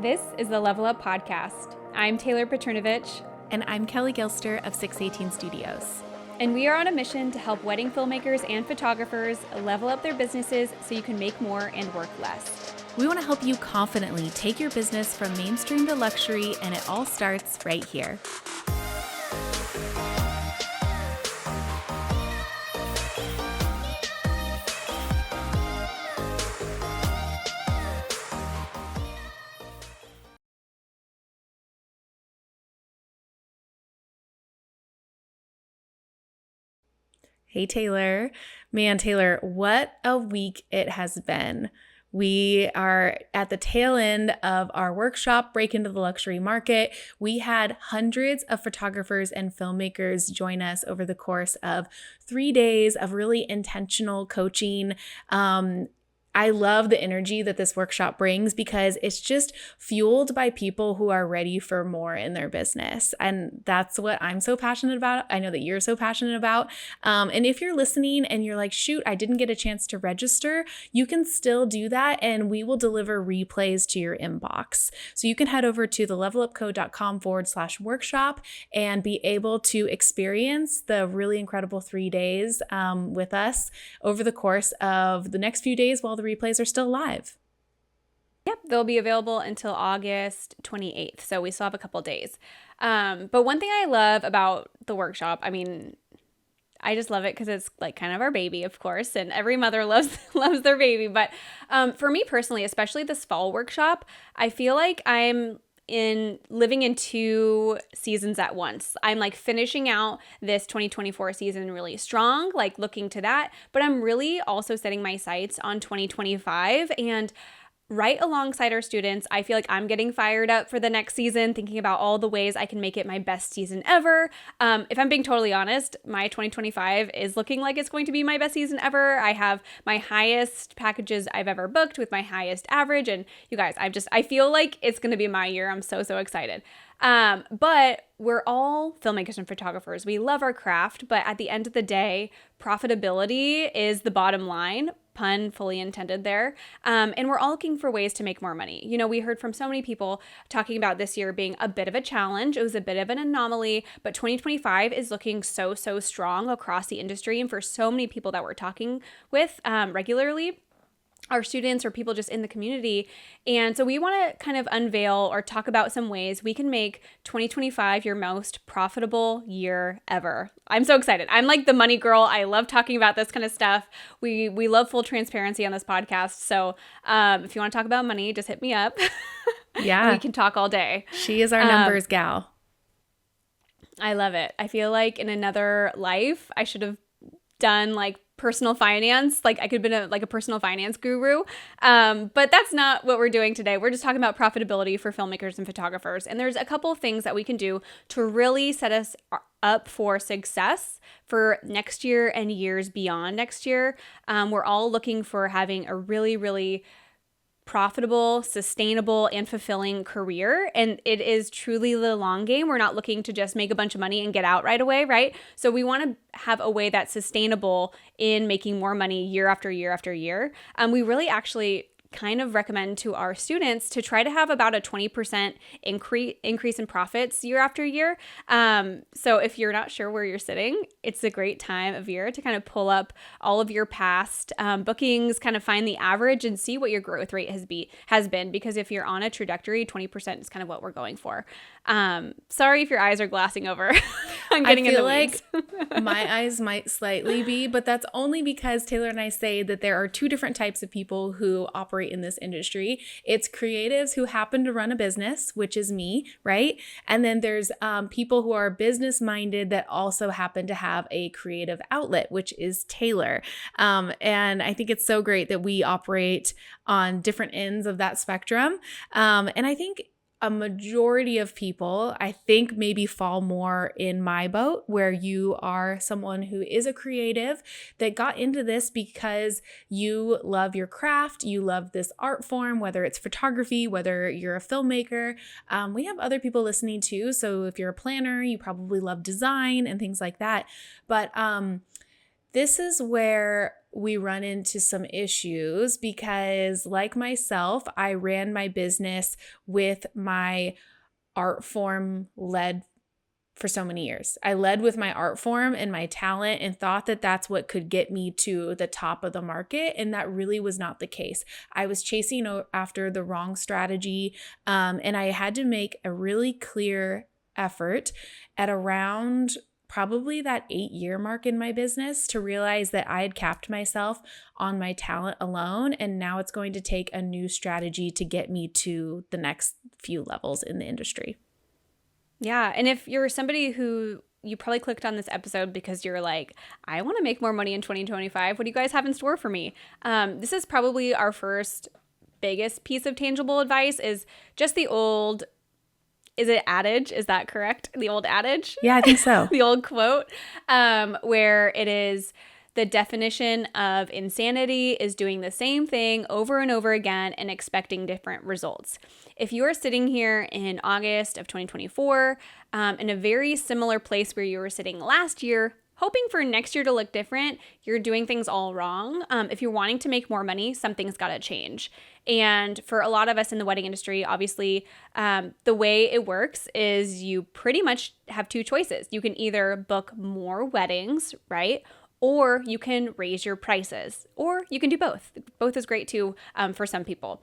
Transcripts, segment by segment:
This is the Level Up Podcast. I'm Taylor Petronovitch. And I'm Kelley Gilster of 618 Studios. And we are on a mission to help wedding filmmakers and photographers level up their businesses so you can make more and work less. We want to help you confidently take your business from mainstream to luxury, and it all starts right here. Hey, Taylor. Man, Taylor, what a week it has been. We are at the tail end of our workshop, Break into the Luxury Market. We had hundreds of photographers and filmmakers join us over the course of 3 days of really intentional coaching. I love the energy that this workshop brings because it's just fueled by people who are ready for more in their business. And that's what I'm so passionate about. I know that you're so passionate about. And if you're listening and you're like, shoot, I didn't get a chance to register, you can still do that. And we will deliver replays to your inbox. So you can head over to thelevelupco.com/workshop and be able to experience the really incredible 3 days with us over the course of the next few days while the replays are still live. Yep, they'll be available until August 28th, so we still have a couple days. But one thing I love about the workshop, I just love it because it's like kind of our baby, of course, and every mother loves their baby. But for me personally, especially this fall workshop, I feel like I'm living in 2 seasons at once. I'm like finishing out this 2024 season really strong, like looking to that, but I'm really also setting my sights on 2025. And right alongside our students, I feel like I'm getting fired up for the next season, thinking about all the ways I can make it my best season ever. If I'm being totally honest, my 2025 is looking like it's going to be my best season ever. I have my highest packages I've ever booked with my highest average. And you guys, I feel like it's going to be my year. I'm so excited. But we're all filmmakers and photographers. We love our craft, but at the end of the day, profitability is the bottom line. Pun fully intended there. And we're all looking for ways to make more money. You know, we heard from so many people talking about this year being a bit of a challenge. It was a bit of an anomaly, but 2025 is looking so strong across the industry. And for so many people that we're talking with regularly, our students or people just in the community. And so we want to kind of unveil or talk about some ways we can make 2025 your most profitable year ever. I'm so excited. I'm like the money girl. I love talking about this kind of stuff. We love full transparency on this podcast. So if you want to talk about money, just hit me up. Yeah. We can talk all day. She is our numbers gal. I love it. I feel like in another life, I should have done like personal finance. Like I could have been a personal finance guru. But that's not what we're doing today. We're just talking about profitability for filmmakers and photographers. And there's a couple of things that we can do to really set us up for success for next year and years beyond next year. We're all looking for having a really profitable, sustainable, and fulfilling career. And it is truly the long game. We're not looking to just make a bunch of money and get out right away, right? So we want to have a way that's sustainable in making more money year after year after year. We really actually kind of recommend to our students to try to have about a 20% increase in profits year after year. So if you're not sure where you're sitting, it's a great time of year to kind of pull up all of your past bookings, kind of find the average and see what your growth rate has been. Because if you're on a trajectory, 20% is kind of what we're going for. Sorry if your eyes are glassing over. I'm getting in the weeds. Like my eyes might slightly be, but that's only because Taylor and I say that there are 2 different types of people who operate in this industry. It's creatives who happen to run a business, which is me, right? And then there's people who are business minded that also happen to have a creative outlet, which is Taylor. And I think it's so great that we operate on different ends of that spectrum. And I think a majority of people, I think, maybe fall more in my boat, where you are someone who is a creative that got into this because you love your craft, you love this art form, whether it's photography, whether you're a filmmaker. We have other people listening too. So if you're a planner, you probably love design and things like that. But this is where we run into some issues because, like myself, I ran my business with my art form led for so many years. I led with my art form and my talent and thought that that's what could get me to the top of the market. And that really was not the case. I was chasing after the wrong strategy. And I had to make a really clear effort at around probably that 8-year mark in my business to realize that I had capped myself on my talent alone. And now it's going to take a new strategy to get me to the next few levels in the industry. Yeah. And if you're somebody who you probably clicked on this episode because you're like, I want to make more money in 2025. What do you guys have in store for me? This is probably our first biggest piece of tangible advice is just the old, is it adage? Is that correct? The old adage? Yeah, I think so. The old quote, where it is the definition of insanity is doing the same thing over and over again and expecting different results. If you are sitting here in August of 2024, in a very similar place where you were sitting last year, hoping for next year to look different, you're doing things all wrong. If you're wanting to make more money, something's got to change. And for a lot of us in the wedding industry, obviously, the way it works is you pretty much have two choices. You can either book more weddings, right? Or you can raise your prices, or you can do both. Both is great too for some people.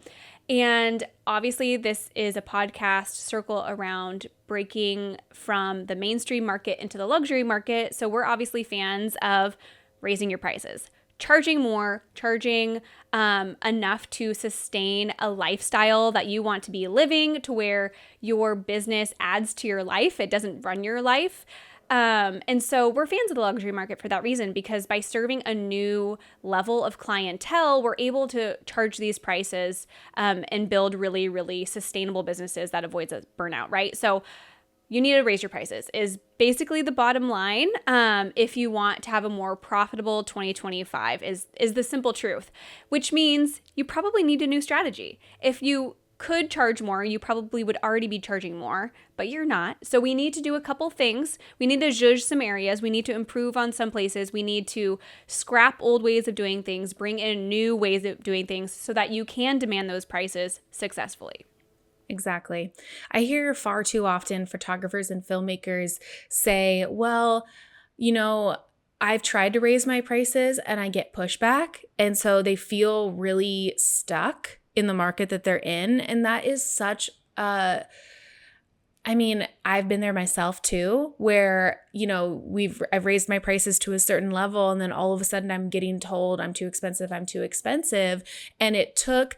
And obviously, this is a podcast circle around breaking from the mainstream market into the luxury market. So we're obviously fans of raising your prices, charging more, charging enough to sustain a lifestyle that you want to be living, to where your business adds to your life. It doesn't run your life. And so we're fans of the luxury market for that reason, because by serving a new level of clientele, we're able to charge these prices and build really, really sustainable businesses that avoids a burnout, right? So you need to raise your prices is basically the bottom line. If you want to have a more profitable 2025 is the simple truth, which means you probably need a new strategy. If you could charge more, you probably would already be charging more, but you're not. So we need to do a couple things. We need to zhuzh some areas. We need to improve on some places. We need to scrap old ways of doing things, bring in new ways of doing things so that you can demand those prices successfully. Exactly. I hear far too often photographers and filmmakers say, well, I've tried to raise my prices and I get pushback. And so they feel really stuck in the market that they're in. And that is such I've been there myself too, where, I've raised my prices to a certain level and then all of a sudden I'm getting told I'm too expensive. And it took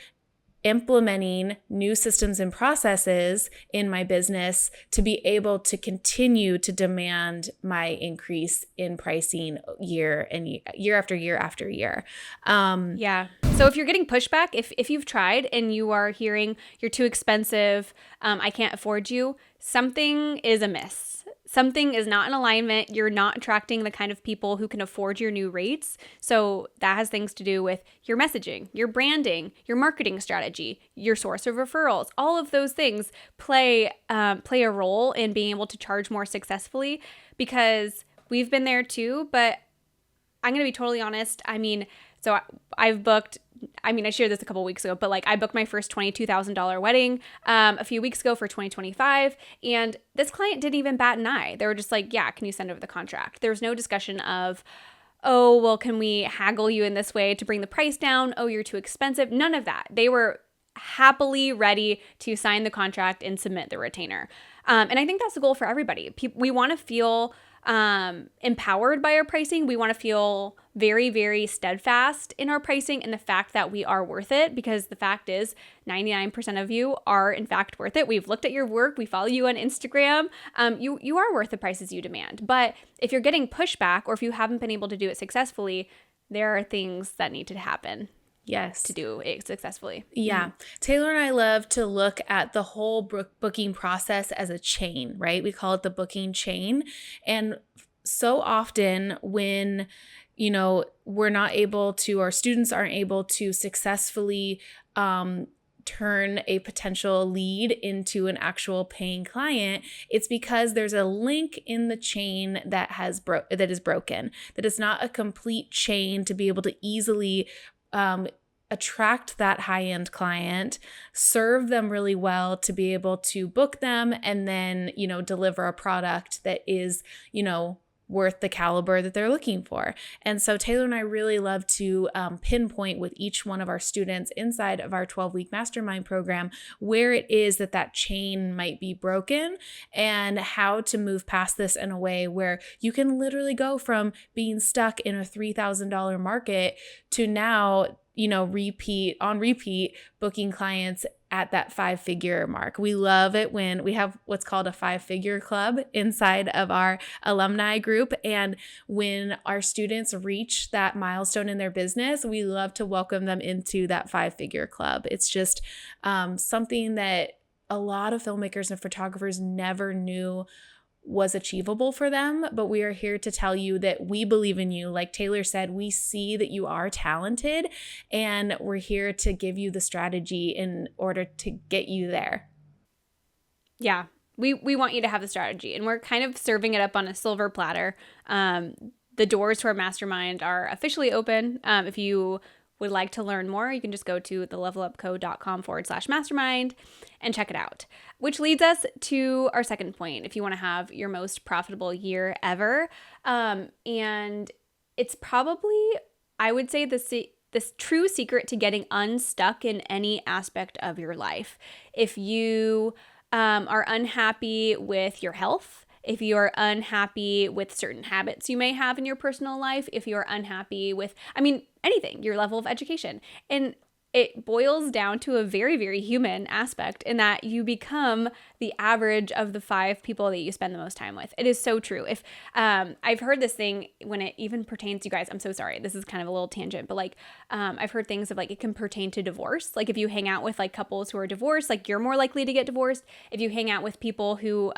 implementing new systems and processes in my business to be able to continue to demand my increase in pricing year after year after year. Yeah. So if you're getting pushback, if you've tried and you are hearing you're too expensive, I can't afford you, something is amiss. Something is not in alignment. You're not attracting the kind of people who can afford your new rates. So that has things to do with your messaging, your branding, your marketing strategy, your source of referrals. All of those things play a role in being able to charge more successfully, because we've been there too. But I'm going to be totally honest. So I've booked, I shared this a couple weeks ago, but I booked my first $22,000 wedding a few weeks ago for 2025. And this client didn't even bat an eye. They were just like, yeah, can you send over the contract? There was no discussion of, oh, well, can we haggle you in this way to bring the price down? Oh, you're too expensive. None of that. They were happily ready to sign the contract and submit the retainer. And I think that's the goal for everybody. We want to feel empowered by our pricing. We want to feel very, very steadfast in our pricing and the fact that we are worth it, because the fact is 99% of you are in fact worth it. We've looked at your work. We follow you on Instagram. You are worth the prices you demand. But if you're getting pushback, or if you haven't been able to do it successfully, there are things that need to happen. Yes. To do it successfully. Yeah. Taylor and I love to look at the whole booking process as a chain, right? We call it the booking chain. And so often when, we're not able to, our students aren't able to successfully turn a potential lead into an actual paying client, it's because there's a link in the chain that is broken, that is not a complete chain to be able to easily attract that high-end client, serve them really well to be able to book them, and then, deliver a product that is, worth the caliber that they're looking for. And so Taylor and I really love to pinpoint with each one of our students inside of our 12-week mastermind program where it is that chain might be broken and how to move past this in a way where you can literally go from being stuck in a $3,000 market to now, repeat booking clients at that 5-figure mark. We love it when we have what's called a 5-figure club inside of our alumni group. And when our students reach that milestone in their business, we love to welcome them into that 5-figure club. It's just something that a lot of filmmakers and photographers never knew was achievable for them, but we are here to tell you that we believe in you. Like Taylor said, we see that you are talented, and we're here to give you the strategy in order to get you there. Yeah, we want you to have the strategy, and we're kind of serving it up on a silver platter. The doors to our mastermind are officially open. If you would like to learn more, you can just go to thelevelupco.com/mastermind and check it out. Which leads us to our second point, if you want to have your most profitable year ever. And it's probably, I would say, this true secret to getting unstuck in any aspect of your life. If you are unhappy with your health, if you're unhappy with certain habits you may have in your personal life, if you're unhappy with, anything, your level of education. And it boils down to a very, very human aspect in that you become the average of the 5 people that you spend the most time with. It is so true. If I've heard this thing when it even pertains to you guys, I'm so sorry, this is kind of a little tangent, but I've heard things of it can pertain to divorce. Like if you hang out with couples who are divorced, you're more likely to get divorced. If you hang out with people who,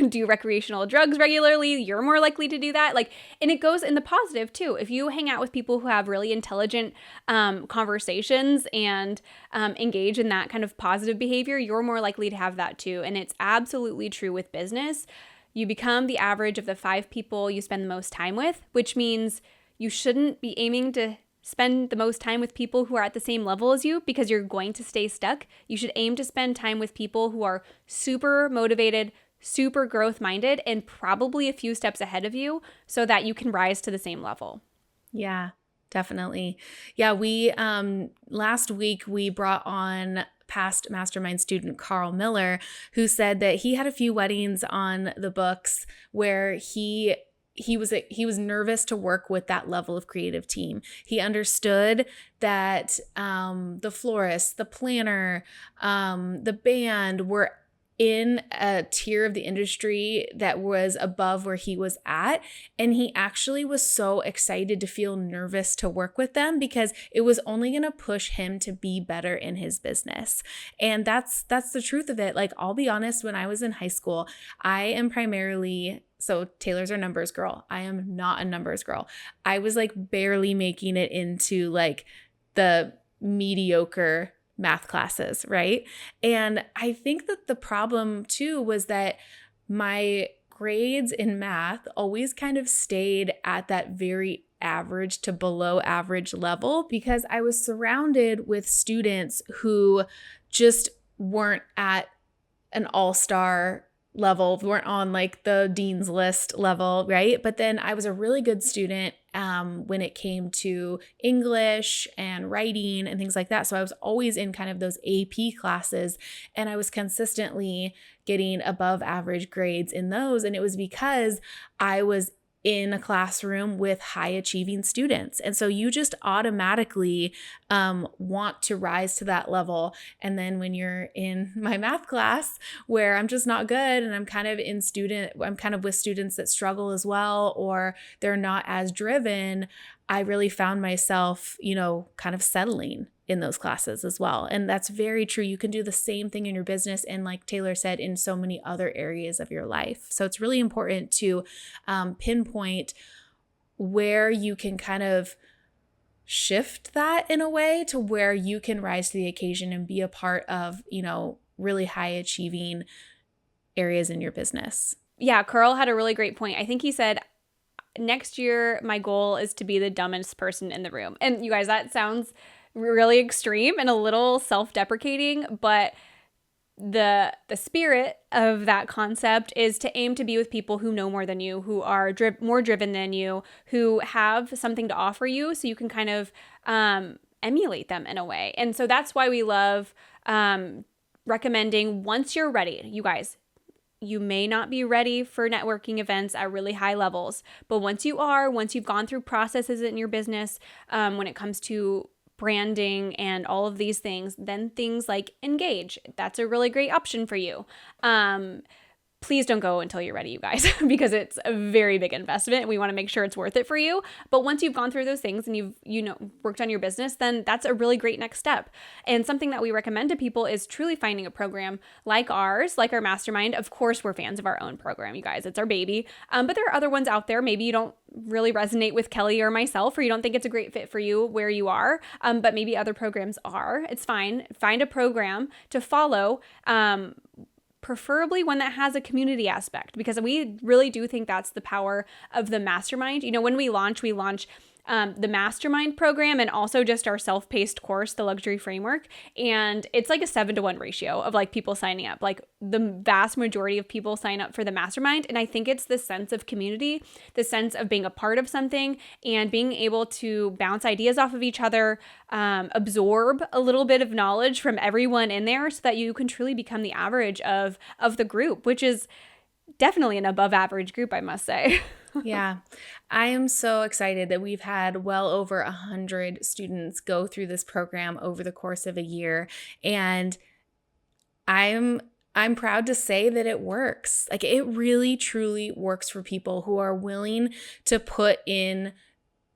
do recreational drugs regularly, you're more likely to do that. And it goes in the positive too. If you hang out with people who have really intelligent conversations and engage in that kind of positive behavior, you're more likely to have that too. And it's absolutely true with business. You become the average of the 5 people you spend the most time with, which means you shouldn't be aiming to spend the most time with people who are at the same level as you because you're going to stay stuck. You should aim to spend time with people who are super motivated, super growth minded, and probably a few steps ahead of you so that you can rise to the same level. Yeah. Definitely. Yeah, we last week we brought on past mastermind student Carl Miller, who said that he had a few weddings on the books where he was nervous to work with that level of creative team. He understood that the florist, the planner, the band were in a tier of the industry that was above where he was at. And he actually was so excited to feel nervous to work with them because it was only going to push him to be better in his business. And that's the truth of it. I'll be honest, when I was in high school, I am primarily, so Taylor's our numbers girl. I am not a numbers girl. I was barely making it into the mediocre math classes, right? And I think that the problem too was that my grades in math always kind of stayed at that very average to below average level because I was surrounded with students who just weren't at an all-star level, weren't on the dean's list level, right? But then I was a really good student when it came to English and writing and things like that. So I was always in kind of those AP classes, and I was consistently getting above average grades in those. And it was because I was in a classroom with high achieving students. And so you just automatically want to rise to that level. And then when you're in my math class where I'm just not good and I'm kind of with students that struggle as well, or they're not as driven, I really found myself, kind of settling in those classes as well. And that's very true. You can do the same thing in your business. And like Taylor said, in so many other areas of your life. So it's really important to pinpoint where you can kind of shift that in a way to where you can rise to the occasion and be a part of, really high achieving areas in your business. Yeah, Carl had a really great point. I think he said, next year, my goal is to be the dumbest person in the room. And you guys, that sounds really extreme and a little self-deprecating, but the spirit of that concept is to aim to be with people who know more than you, who are more driven than you, who have something to offer you, so you can kind of emulate them in a way. And so that's why we love recommending, once you're ready, you guys, you may not be ready for networking events at really high levels, but once you've gone through processes in your business, when it comes to branding and all of these things, then things like Engage, that's a really great option for you. Please don't go until you're ready, you guys, because it's a very big investment. We want to make sure it's worth it for you. But once you've gone through those things and you've worked on your business, then that's a really great next step. And something that we recommend to people is truly finding a program like ours, like our mastermind. Of course, we're fans of our own program, you guys. It's our baby. But there are other ones out there. Maybe you don't really resonate with Kelley or myself, or you don't think it's a great fit for you where you are, but maybe other programs are. It's fine. Find a program to follow, preferably one that has a community aspect, because we really do think that's the power of the mastermind. When we launch the mastermind program and also just our self-paced course, the luxury framework. And it's like a 7-to-1 ratio of like people signing up. Like the vast majority of people sign up for the mastermind. And I think it's the sense of community, the sense of being a part of something and being able to bounce ideas off of each other, absorb a little bit of knowledge from everyone in there so that you can truly become the average of the group, which is definitely an above average group, I must say. Yeah, I am so excited that we've had well over 100 students go through this program over the course of a year. And I'm proud to say that it works. Like, it really truly works for people who are willing to put in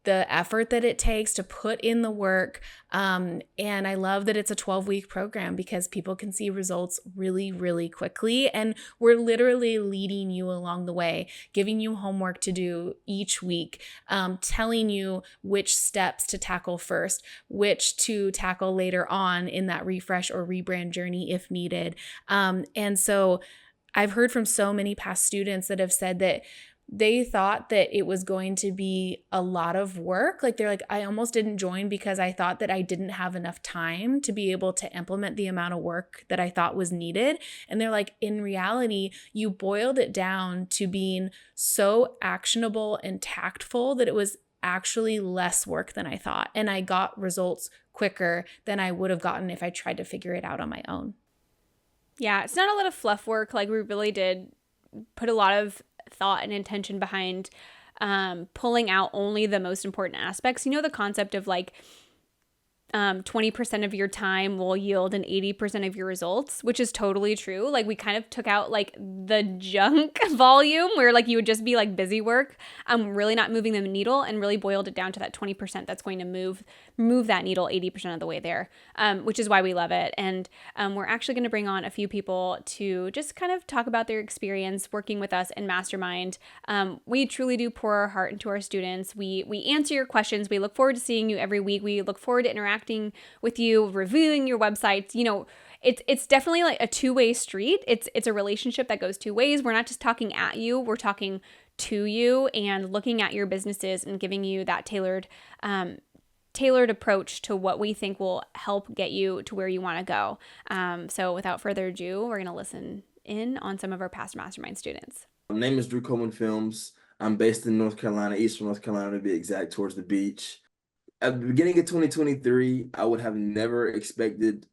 the effort that it takes, to put in the work. And I love that it's a 12-week program because people can see results really, really quickly. And we're literally leading you along the way, giving you homework to do each week, telling you which steps to tackle first, which to tackle later on in that refresh or rebrand journey if needed. And so I've heard from so many past students that have said that they thought that it was going to be a lot of work. Like, they're like, I almost didn't join because I thought that I didn't have enough time to be able to implement the amount of work that I thought was needed. And they're like, in reality, you boiled it down to being so actionable and tactful that it was actually less work than I thought. And I got results quicker than I would have gotten if I tried to figure it out on my own. Yeah, it's not a lot of fluff work. Like, we really did put a lot of thought and intention behind pulling out only the most important aspects. The concept of like 20% of your time will yield an 80% of your results, which is totally true. Like, we kind of took out like the junk volume where like you would just be like busy work, really not moving the needle, and really boiled it down to that 20% that's going to move that needle 80% of the way there, which is why we love it. And we're actually going to bring on a few people to just kind of talk about their experience working with us in Mastermind. We truly do pour our heart into our students. We answer your questions. We look forward to seeing you every week. We look forward to interacting with you, reviewing your websites. It's definitely like a two-way street. It's a relationship that goes two ways. We're not just talking at you, we're talking to you and looking at your businesses and giving you that tailored approach to what we think will help get you to where you want to go. So without further ado, we're going to listen in on some of our past Mastermind students. My name is Drew Coleman Films. I'm based in North Carolina, Eastern North Carolina to be exact, towards the beach. At the beginning of 2023, I would have never expected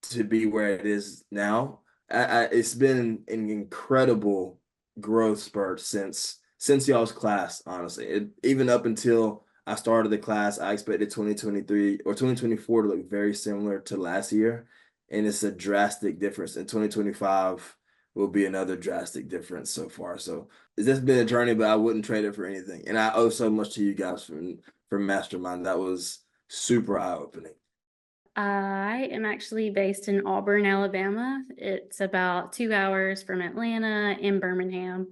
to be where it is now. It's been an incredible growth spurt since y'all's class, honestly. Even up until I started the class, I expected 2023 or 2024 to look very similar to last year, and it's a drastic difference. In 2025 will be another drastic difference so far. So it's just been a journey, but I wouldn't trade it for anything. And I owe so much to you guys for Mastermind. That was super eye-opening. I am actually based in Auburn, Alabama. It's about 2 hours from Atlanta in Birmingham.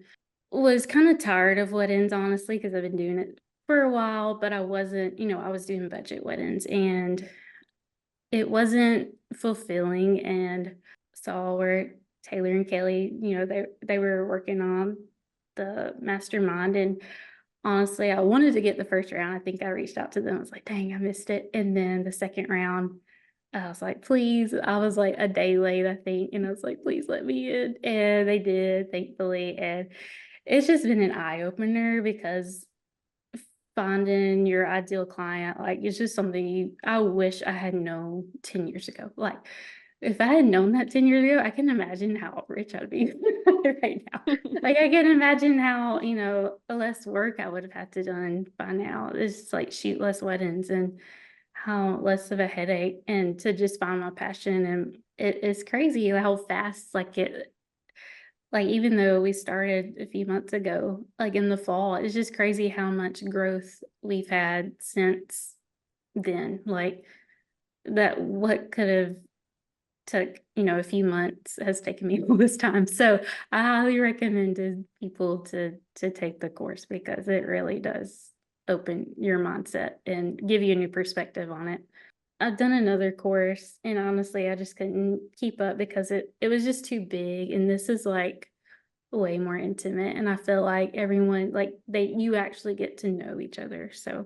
Was kind of tired of what ends, honestly, because I've been doing it for a while, but I wasn't, I was doing budget weddings and it wasn't fulfilling. And saw where Taylor and Kelley, they were working on the mastermind. And honestly, I wanted to get the first round. I think I reached out to them. I was like, dang, I missed it. And then the second round, I was like, please. I was like a day late, I think. And I was like, please let me in. And they did, thankfully. And it's just been an eye opener because finding your ideal client, like, it's just something I wish I had known 10 years ago. Like, if I had known that 10 years ago, I can imagine how rich I'd be right now. Like, I can imagine how, less work I would have had to done by now. It's just like shoot less weddings and how less of a headache, and to just find my passion. And it's crazy how fast, like even though we started a few months ago, like in the fall, it's just crazy how much growth we've had since then. Like that, what could have took, a few months has taken me all this time. So I highly recommended people to take the course because it really does open your mindset and give you a new perspective on it. I've done another course and honestly, I just couldn't keep up because it was just too big. And this is like way more intimate. And I feel like everyone, like you actually get to know each other. So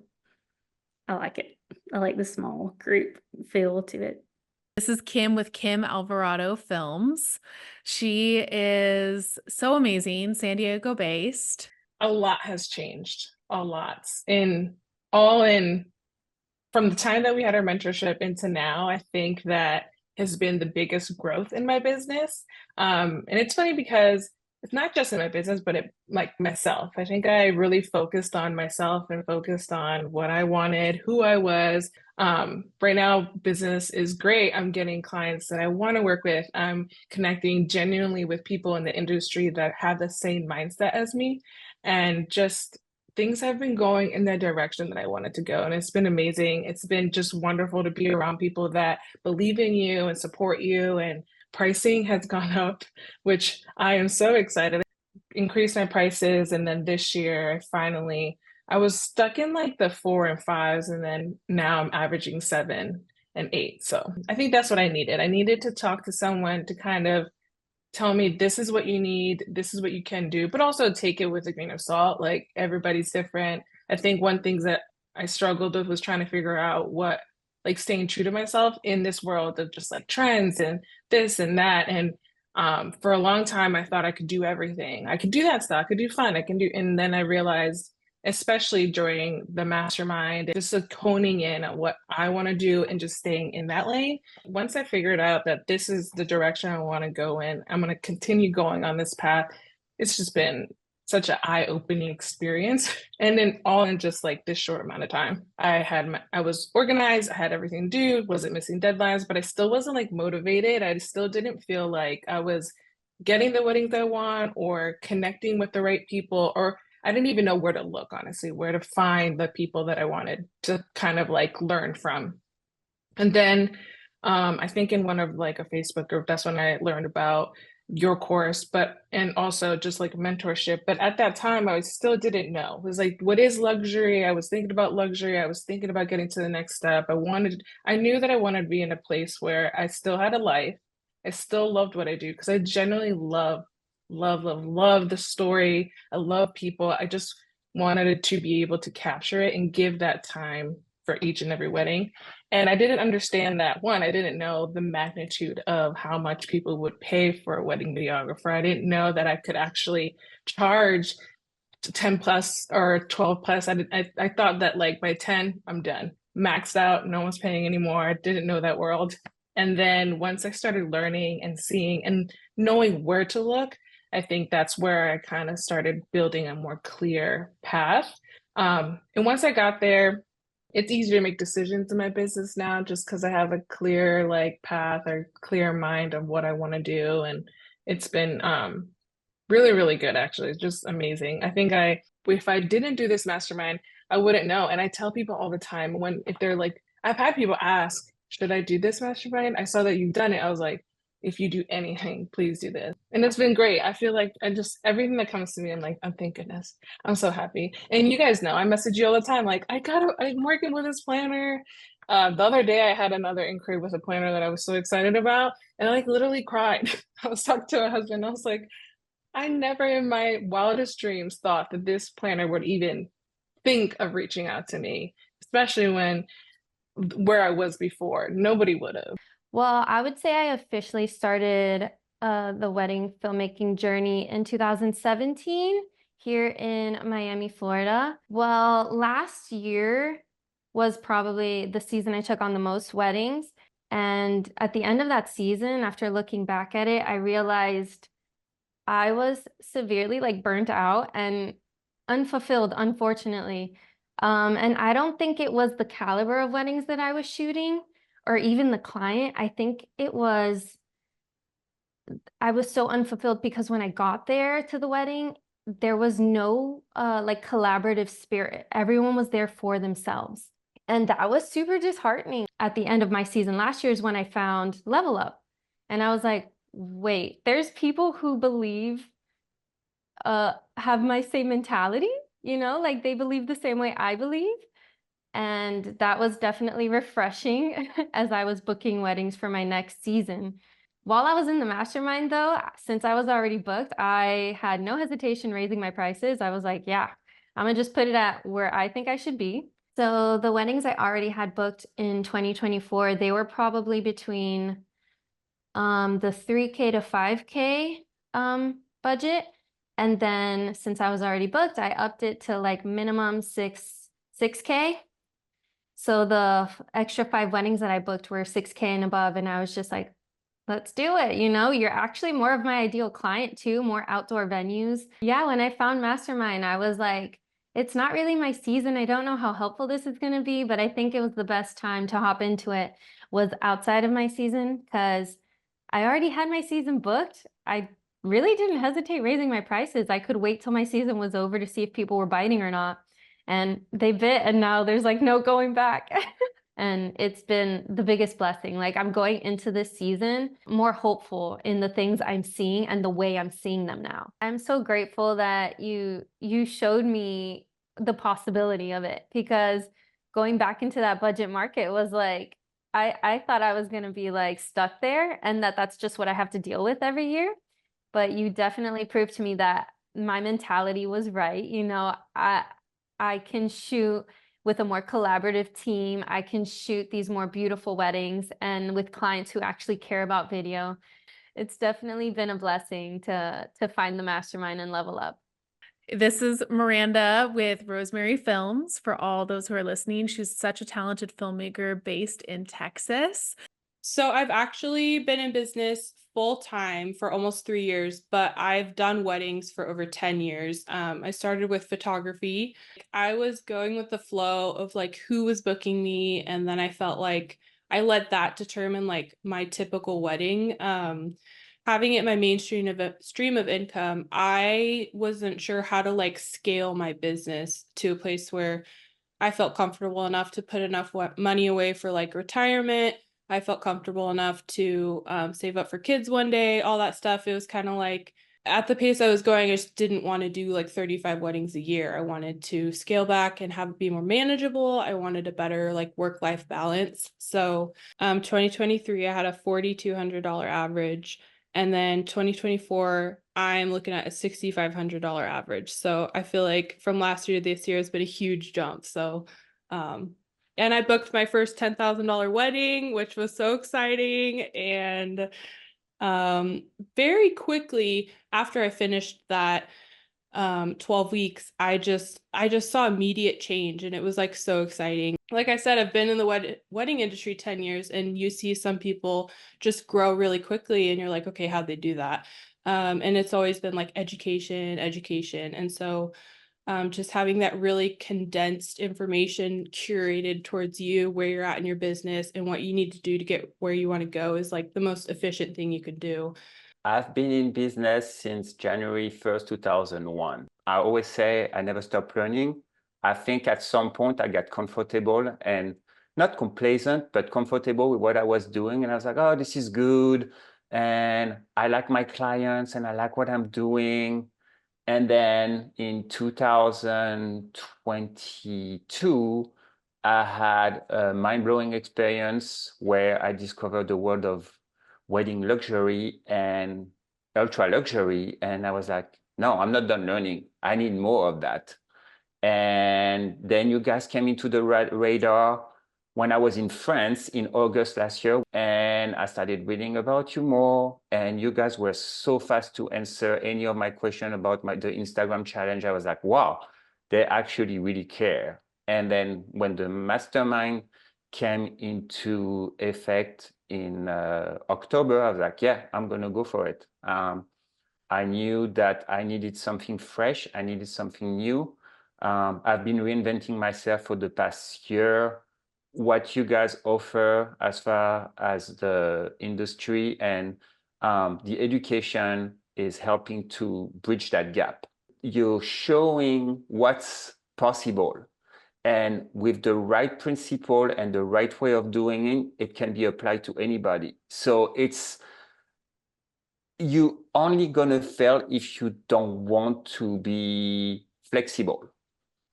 I like it. I like the small group feel to it. This is Kim with Kim Alvarado Films. She is so amazing, San Diego based. A lot has changed, a lot. In from the time that we had our mentorship into now, I think that has been the biggest growth in my business. And it's funny because it's not just in my business, but like myself. I think I really focused on myself and focused on what I wanted, who I was. Right now, business is great. I'm getting clients that I want to work with. I'm connecting genuinely with people in the industry that have the same mindset as me. And just things have been going in the direction that I wanted to go. And it's been amazing. It's been just wonderful to be around people that believe in you and support you. And pricing has gone up, which I am so excited. Increased my prices. And then this year, I was stuck in like the 4 and 5s. And then now I'm averaging 7 and 8. So I think that's what I needed. I needed to talk to someone to kind of tell me this is what you need, this is what you can do, but also take it with a grain of salt. Like everybody's different. I think one thing that I struggled with was trying to figure out like staying true to myself in this world of just like trends and this and that. And for a long time, I thought I could do everything. I could do that stuff. I could do fun. And then I realized, especially during the mastermind, just like honing in on what I want to do and just staying in that lane. Once I figured out that this is the direction I want to go in, I'm going to continue going on this path. It's just been such an eye-opening experience. And then all in just like this short amount of time. I was organized, I had everything to do, wasn't missing deadlines, but I still wasn't like motivated. I still didn't feel like I was getting the weddings I want or connecting with the right people, or I didn't even know where to look, honestly, where to find the people that I wanted to kind of like learn from. And then I think in one of like a Facebook group, that's when I learned about your course, and also just like mentorship. But at that time, I still didn't know. It was like, what is luxury? I was thinking about luxury. I was thinking about getting to the next step. I knew that I wanted to be in a place where I still had a life. I still loved what I do because I genuinely love the story. I love people. I just wanted to be able to capture it and give that time for each and every wedding. And I didn't understand that. One, I didn't know the magnitude of how much people would pay for a wedding videographer. I didn't know that I could actually charge 10 plus or 12 plus. I thought that like by 10, I'm done. Maxed out, no one's paying anymore. I didn't know that world. And then once I started learning and seeing and knowing where to look, I think that's where I kind of started building a more clear path. And once I got there, it's easier to make decisions in my business now just because I have a clear like path or clear mind of what I want to do. And it's been really, really good, actually. It's just amazing. I think if I didn't do this mastermind, I wouldn't know. And I tell people all the time if they're like, I've had people ask, should I do this mastermind? I saw that you've done it. I was like, if you do anything, please do this. And it's been great. I feel like everything that comes to me, I'm like, oh, thank goodness. I'm so happy. And you guys know, I message you all the time, like, I'm working with this planner. The other day I had another inquiry with a planner that I was so excited about, and I like literally cried. I was talking to my husband. I was like, I never in my wildest dreams thought that this planner would even think of reaching out to me, especially where I was before. Nobody would have. Well, I would say I officially started the wedding filmmaking journey in 2017 here in Miami, Florida. Well, last year was probably the season I took on the most weddings. And at the end of that season, after looking back at it, I realized I was severely like burnt out and unfulfilled, unfortunately. And I don't think it was the caliber of weddings that I was shooting or even the client. I think I was so unfulfilled because when I got there to the wedding, there was no like collaborative spirit. Everyone was there for themselves. And that was super disheartening. At the end of my season last year is when I found Level Up. And I was like, wait, there's people who believe, have my same mentality, like they believe the same way I believe. And that was definitely refreshing as I was booking weddings for my next season. While I was in the mastermind, though, since I was already booked, I had no hesitation raising my prices. I was like, yeah, I'm gonna just put it at where I think I should be. So the weddings I already had booked in 2024, they were probably between the 3K to 5K budget. And then since I was already booked, I upped it to like minimum 6K. So the extra 5 weddings that I booked were 6K and above. And I was just like, let's do it. You're actually more of my ideal client too, more outdoor venues. Yeah, when I found Mastermind, I was like, it's not really my season. I don't know how helpful this is going to be, but I think it was the best time to hop into it was outside of my season because I already had my season booked. I really didn't hesitate raising my prices. I could wait till my season was over to see if people were biting or not. And they bit, and now there's like no going back. And it's been the biggest blessing. Like I'm going into this season more hopeful in the things I'm seeing and the way I'm seeing them now. I'm so grateful that you showed me the possibility of it, because going back into that budget market was like, I thought I was gonna be like stuck there and that's just what I have to deal with every year. But you definitely proved to me that my mentality was right. I can shoot with a more collaborative team. I can shoot these more beautiful weddings and with clients who actually care about video. It's definitely been a blessing to find the mastermind and Level Up. This is Miranda with Rosemary Films. For all those who are listening, she's such a talented filmmaker based in Texas. So I've actually been in business full-time for almost 3 years, but I've done weddings for over 10 years. I started with photography. I was going with the flow of like who was booking me, and then I felt like I let that determine like my typical wedding. Having it my main stream of income, I wasn't sure how to like scale my business to a place where I felt comfortable enough to put enough money away for like retirement. I felt comfortable enough to save up for kids one day, all that stuff. It was kind of like at the pace I was going, I just didn't want to do like 35 weddings a year. I wanted to scale back and have it be more manageable. I wanted a better like work-life balance. So 2023, I had a $4,200 average. And then 2024, I'm looking at a $6,500 average. So I feel like from last year to this year has been a huge jump. So, and I booked my first $10,000 wedding, which was so exciting. And very quickly after I finished that 12 weeks, I just saw immediate change, and it was like so exciting. Like I said, I've been in the wedding industry 10 years, and you see some people just grow really quickly and you're like, okay, how'd they do that? And it's always been like education. And so just having that really condensed information curated towards you, where you're at in your business and what you need to do to get where you want to go is like the most efficient thing you could do. I've been in business since January 1st, 2001. I always say I never stop learning. I think at some point I got comfortable and not complacent, but comfortable with what I was doing. And I was like, oh, this is good. and I like my clients and I like what I'm doing. And then in 2022, I had a mind-blowing experience where I discovered the world of wedding luxury and ultra luxury. And I was like, no, I'm not done learning. I need more of that. And then you guys came into the radar when I was in France in August last year, and I started reading about you more. And you guys were so fast to answer any of my question about the Instagram challenge. I was like, wow, they actually really care. And then when the mastermind came into effect in October, I was like, yeah, I'm gonna go for it. I knew that I needed something fresh. I needed something new. I've been reinventing myself for the past year. What you guys offer as far as the industry and the education is helping to bridge that gap. You're showing what's possible. And with the right principle and the right way of doing it, it can be applied to anybody. So you only gonna fail if you don't want to be flexible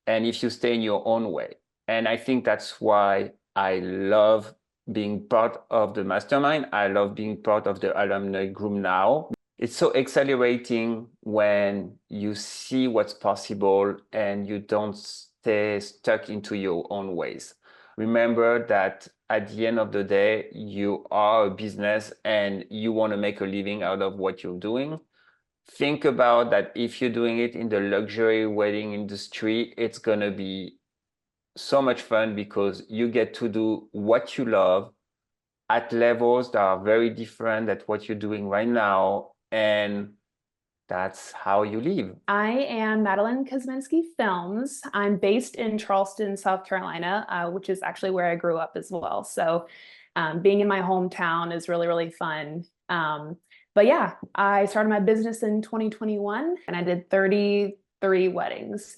and if you stay in your own way. And I think that's why I love being part of the mastermind. I love being part of the alumni group now. It's so exhilarating when you see what's possible and you don't stay stuck into your own ways. Remember that at the end of the day, you are a business and you want to make a living out of what you're doing. Think about that if you're doing it in the luxury wedding industry, it's going to be so much fun because you get to do what you love at levels that are very different than what you're doing right now. And that's how you live. I am Madeline Kosminski Films. I'm based in Charleston, South Carolina, which is actually where I grew up as well. So being in my hometown is really, really fun. But yeah, I started my business in 2021 and I did 33 weddings.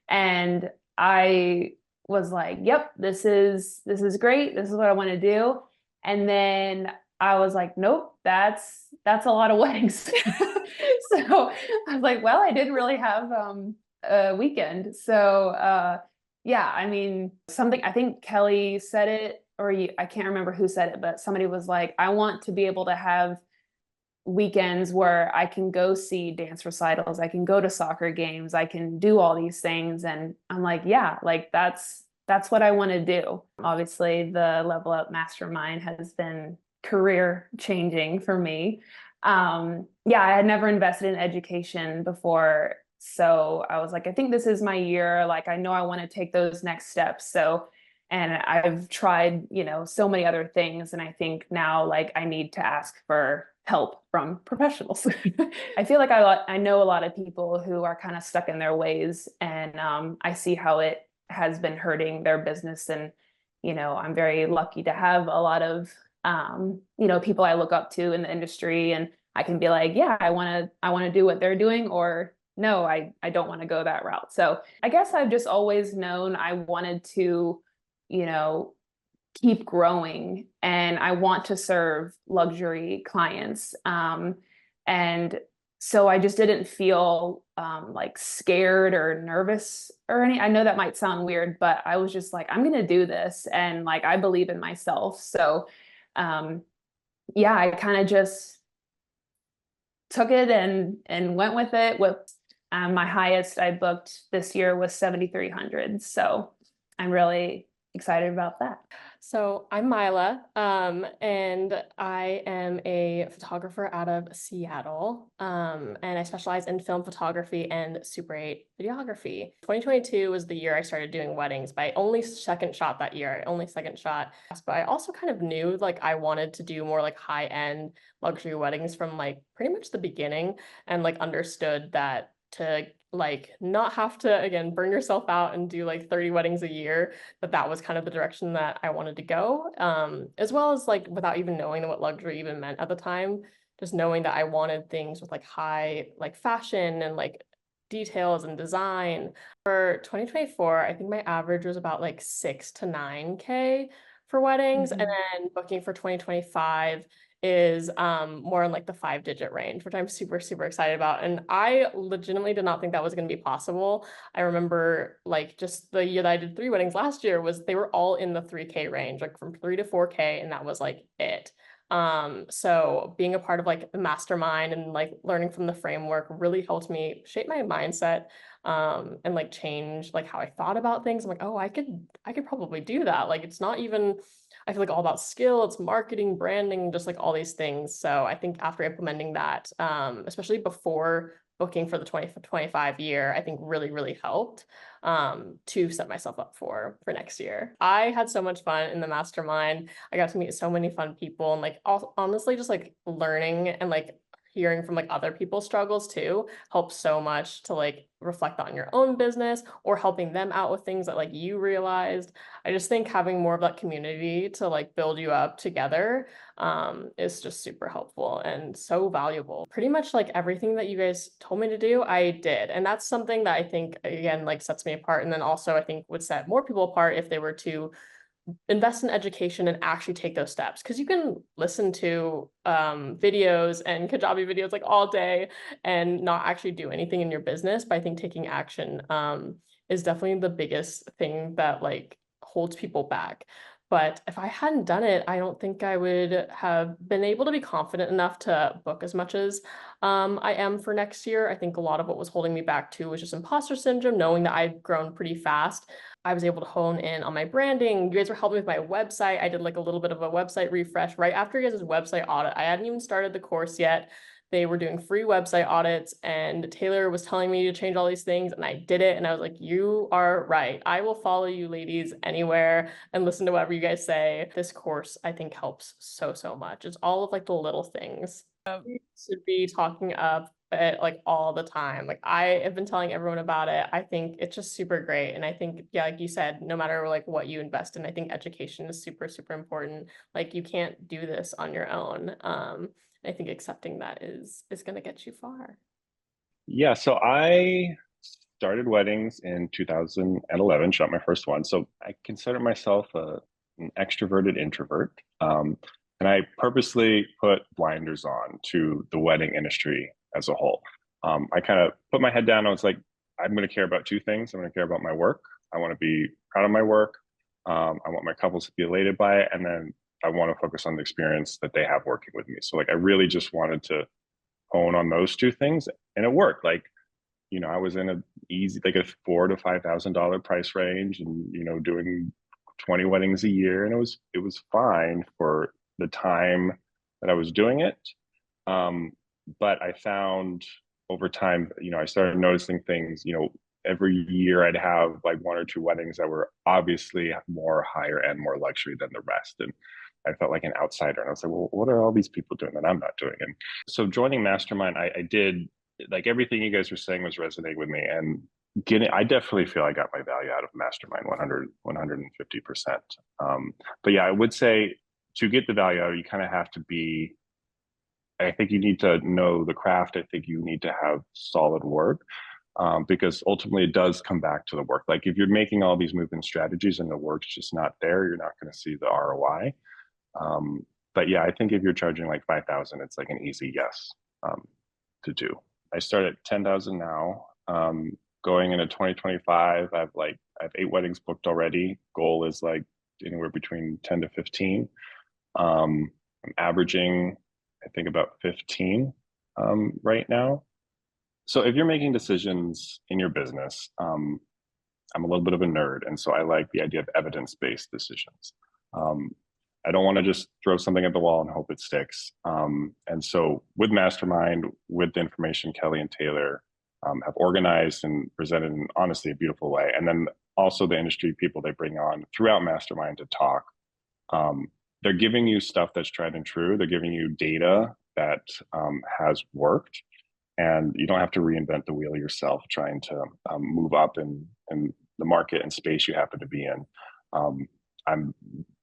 And I was like, yep, this is great. This is what I want to do. And then I was like, nope, that's a lot of weddings. So I was like, well, I didn't really have a weekend. So yeah, I mean, I think Kelley said it, or I can't remember who said it, but somebody was like, I want to be able to have weekends where I can go see dance recitals, I can go to soccer games, I can do all these things. And I'm like, yeah, like that's what I want to do. Obviously, the Level Up Mastermind has been career changing for me. Yeah, I had never invested in education before. So I was like, I think this is my year. Like, I know I want to take those next steps. So, and I've tried, so many other things. And I think now, like, I need to ask for help from professionals. I feel like I know a lot of people who are kind of stuck in their ways, and I see how it has been hurting their business. And, I'm very lucky to have a lot of people I look up to in the industry, and I can be like, yeah, I want to do what they're doing, or no, I don't want to go that route. So I guess I've just always known I wanted to, keep growing, and I want to serve luxury clients. And so I just didn't feel like scared or nervous or any. I know that might sound weird, but I was just like, I'm going to do this. And like, I believe in myself. So yeah, I kind of just took it and went with it. With my highest I booked this year was 7,300. So I'm really excited about that. So I'm Mila, and I am a photographer out of Seattle, and I specialize in film photography and Super 8 videography. 2022 was the year I started doing weddings, but I only second shot that year. But I also kind of knew like I wanted to do more like high-end luxury weddings from like pretty much the beginning, and like understood that to like not have to again burn yourself out and do like 30 weddings a year, that was kind of the direction that I wanted to go, as well as like without even knowing what luxury even meant at the time, just knowing that I wanted things with like high like fashion and like details and design. For 2024, I think my average was about like 6 to 9K for weddings. And then booking for 2025, is more in like the 5-digit range, which I'm super, super excited about. And I legitimately did not think that was going to be possible. I remember like just the year that I did 3 weddings last year was they were all in the 3K range, like from 3 to 4K, and that was like it. So being a part of like the mastermind and like learning from the framework really helped me shape my mindset and like change like how I thought about things. I'm like, oh, I could probably do that. Like it's not even, I feel like all about skill, it's marketing, branding, just like all these things. So I think after implementing that, especially before booking for the 2025 year, I think really, really helped to set myself up for next year. I had so much fun in the mastermind. I got to meet so many fun people and like honestly just like learning and like hearing from like other people's struggles too helps so much to like reflect on your own business or helping them out with things that like you realized. I just think having more of that community to like build you up together is just super helpful and so valuable. Pretty much like everything that you guys told me to do, I did. And that's something that I think again like sets me apart, and then also I think would set more people apart if they were to invest in education and actually take those steps, because you can listen to videos and Kajabi videos like all day and not actually do anything in your business. But I think taking action is definitely the biggest thing that like holds people back. But if I hadn't done it, I don't think I would have been able to be confident enough to book as much as I am for next year. I think a lot of what was holding me back too was just imposter syndrome, knowing that I'd grown pretty fast. I was able to hone in on my branding. You guys were helping with my website. I did like a little bit of a website refresh right after you guys' website audit. I hadn't even started the course yet. They were doing free website audits and Taylor was telling me to change all these things and I did it. And I was like, you are right. I will follow you ladies anywhere and listen to whatever you guys say. This course, I think, helps so, so much. It's all of like the little things. You should be talking up it like all the time. Like I have been telling everyone about it. I think it's just super great. And I think, yeah, like you said, no matter like what you invest in, I think education is super, super important. Like you can't do this on your own. I think accepting that is going to get you far. Yeah, so I started weddings in 2011, shot my first one. So I consider myself an extroverted introvert. And I purposely put blinders on to the wedding industry as a whole. I kind of put my head down. I was like, I'm going to care about 2 things. I'm going to care about my work. I want to be proud of my work. I want my couples to be elated by it. And then I want to focus on the experience that they have working with me. So like, I really just wanted to hone on those 2 things, and it worked. Like, you know, I was in a easy, like a $4,000 to $5,000 price range, and you know, doing 20 weddings a year, and it was fine for the time that I was doing it. But I found over time, you know, I started noticing things. You know, every year I'd have like 1 or 2 weddings that were obviously more higher end, more luxury than the rest, and I felt like an outsider. And I was like, well, what are all these people doing that I'm not doing? And so joining Mastermind, I did, like, everything you guys were saying was resonating with me. And I definitely feel I got my value out of Mastermind 150%. But yeah, I would say to get the value out, you kind of have to be, I think you need to know the craft. I think you need to have solid work. Because ultimately it does come back to the work. Like if you're making all these movement strategies and the work's just not there, you're not going to see the ROI. But yeah, I think if you're charging like 5,000, it's like an easy yes to do. I start at 10,000 now. Going into 2025, I have 8 weddings booked already. Goal is like anywhere between 10 to 15. I'm averaging, I think, about 15 right now. So if you're making decisions in your business, I'm a little bit of a nerd, and so I like the idea of evidence-based decisions. I don't want to just throw something at the wall and hope it sticks. And so with Mastermind, with the information Kelley and Taylor have organized and presented in honestly a beautiful way, and then also the industry people they bring on throughout Mastermind to talk, they're giving you stuff that's tried and true. They're giving you data that has worked. And you don't have to reinvent the wheel yourself trying to move up in the market and space you happen to be in. I'm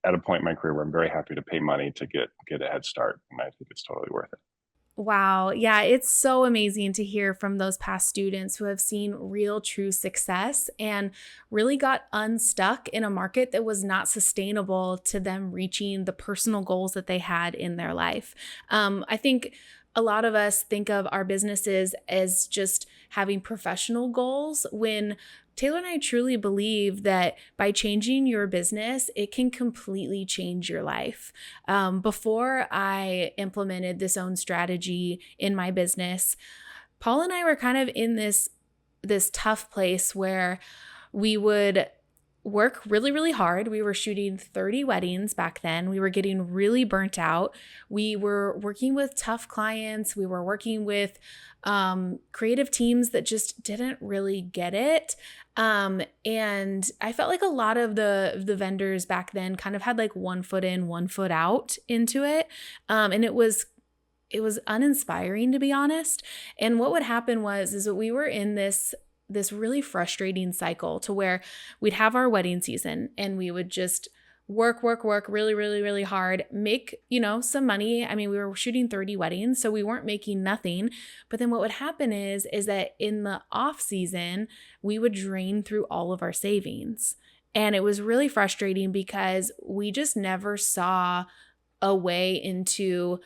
at a point in my career where I'm very happy to pay money to get a head start, and I think it's totally worth it. Wow. Yeah, it's so amazing to hear from those past students who have seen real, true success and really got unstuck in a market that was not sustainable to them reaching the personal goals that they had in their life. I think a lot of us think of our businesses as just having professional goals when Taylor and I truly believe that by changing your business, it can completely change your life. Before I implemented this own strategy in my business, Paul and I were kind of in this tough place where we would work really, really hard. We were shooting 30 weddings back then. We were getting really burnt out. We were working with tough clients. We were working with creative teams that just didn't really get it. And I felt like a lot of the vendors back then kind of had like 1 foot in, 1 foot out into it. And it was uninspiring, to be honest. And what would happen is that we were in this really frustrating cycle to where we'd have our wedding season and we would just work really, really, really hard, make, some money. I mean, we were shooting 30 weddings, so we weren't making nothing. But then what would happen is that in the off season, we would drain through all of our savings. And it was really frustrating because we just never saw a way into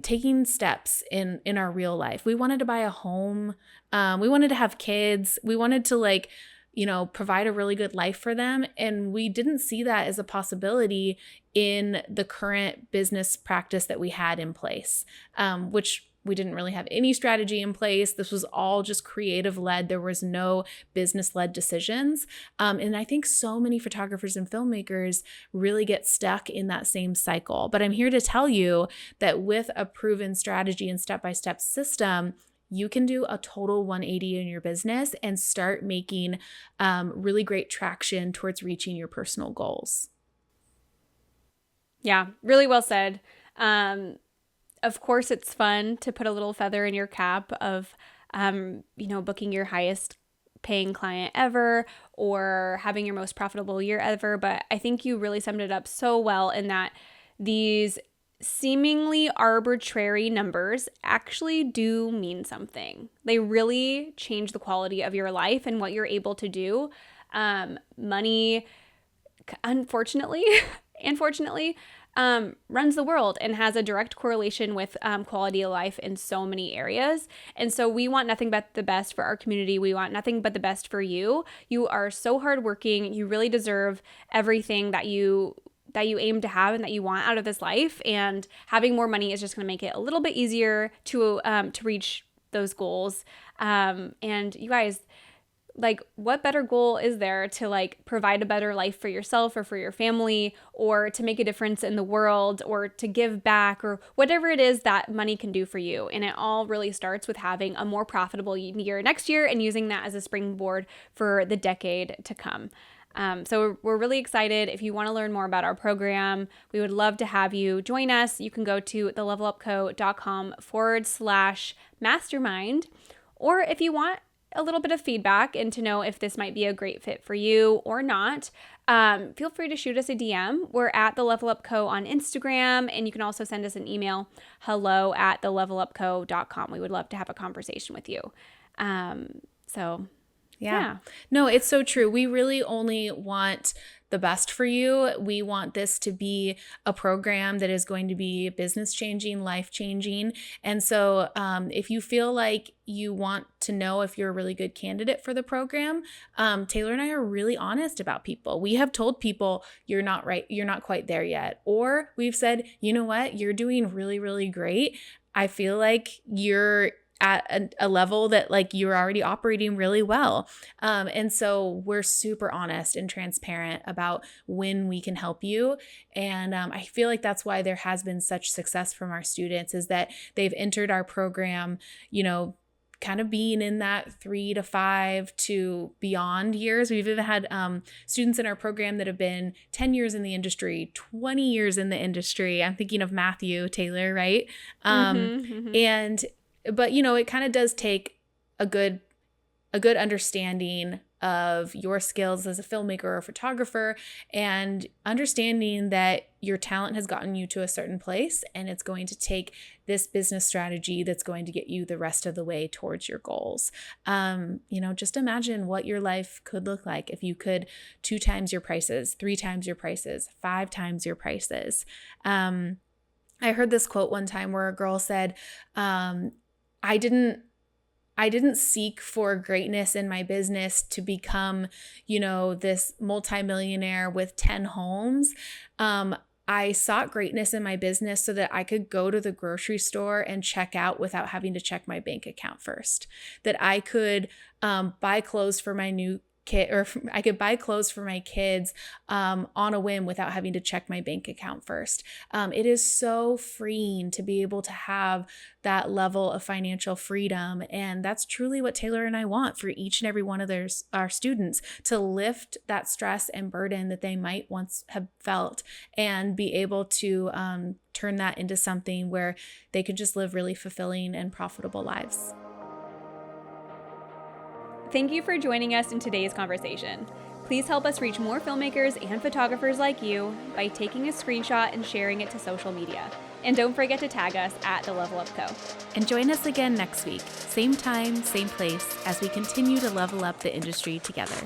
taking steps in our real life. We wanted to buy a home. We wanted to have kids. We wanted to provide a really good life for them. And we didn't see that as a possibility in the current business practice that we had in place, which we didn't really have any strategy in place. This was all just creative led. There was no business led decisions. And I think so many photographers and filmmakers really get stuck in that same cycle. But I'm here to tell you that with a proven strategy and step-by-step system, you can do a total 180 in your business and start making really great traction towards reaching your personal goals. Yeah, really well said. Of course, it's fun to put a little feather in your cap of, booking your highest paying client ever or having your most profitable year ever. But I think you really summed it up so well in that these seemingly arbitrary numbers actually do mean something. They really change the quality of your life and what you're able to do. Money, unfortunately, runs the world and has a direct correlation with quality of life in so many areas. And so we want nothing but the best for our community. We want nothing but the best for you. You are so hardworking. You really deserve everything that you aim to have and that you want out of this life. And having more money is just going to make it a little bit easier to reach those goals. And you guys, what better goal is there to provide a better life for yourself or for your family, or to make a difference in the world, or to give back, or whatever it is that money can do for you. And it all really starts with having a more profitable year next year and using that as a springboard for the decade to come. So we're really excited. If you want to learn more about our program, we would love to have you join us. You can go to thelevelupco.com/mastermind. Or if you want a little bit of feedback and to know if this might be a great fit for you or not, feel free to shoot us a DM. We're at The Level Up Co. on Instagram, and you can also send us an email, hello@thelevelupco.com. We would love to have a conversation with you. Yeah. No, it's so true. We really only want the best for you. We want this to be a program that is going to be business changing, life changing. And so if you feel like you want to know if you're a really good candidate for the program, Taylor and I are really honest about people. We have told people you're not right, you're not quite there yet. Or we've said, you know what, you're doing really, really great. I feel like you're at a level that you're already operating really well. And so we're super honest and transparent about when we can help you. And I feel like that's why there has been such success from our students, is that they've entered our program, kind of being in that 3 to 5 to beyond years. We've even had students in our program that have been 10 years in the industry, 20 years in the industry. I'm thinking of Matthew Taylor, right? But it kind of does take a good understanding of your skills as a filmmaker or photographer, and understanding that your talent has gotten you to a certain place, and it's going to take this business strategy that's going to get you the rest of the way towards your goals. Just imagine what your life could look like if you could 2 times your prices, 3 times your prices, 5 times your prices. I heard this quote one time where a girl said, I didn't seek for greatness in my business to become, this multimillionaire with 10 homes. I sought greatness in my business so that I could go to the grocery store and check out without having to check my bank account first. That I could buy clothes for my new kid, or I could buy clothes for my kids on a whim without having to check my bank account first. It is so freeing to be able to have that level of financial freedom. And that's truly what Taylor and I want for each and every one of our students, to lift that stress and burden that they might once have felt and be able to turn that into something where they can just live really fulfilling and profitable lives. Thank you for joining us in today's conversation. Please help us reach more filmmakers and photographers like you by taking a screenshot and sharing it to social media. And don't forget to tag us at The Level Up Co. And join us again next week, same time, same place, as we continue to level up the industry together.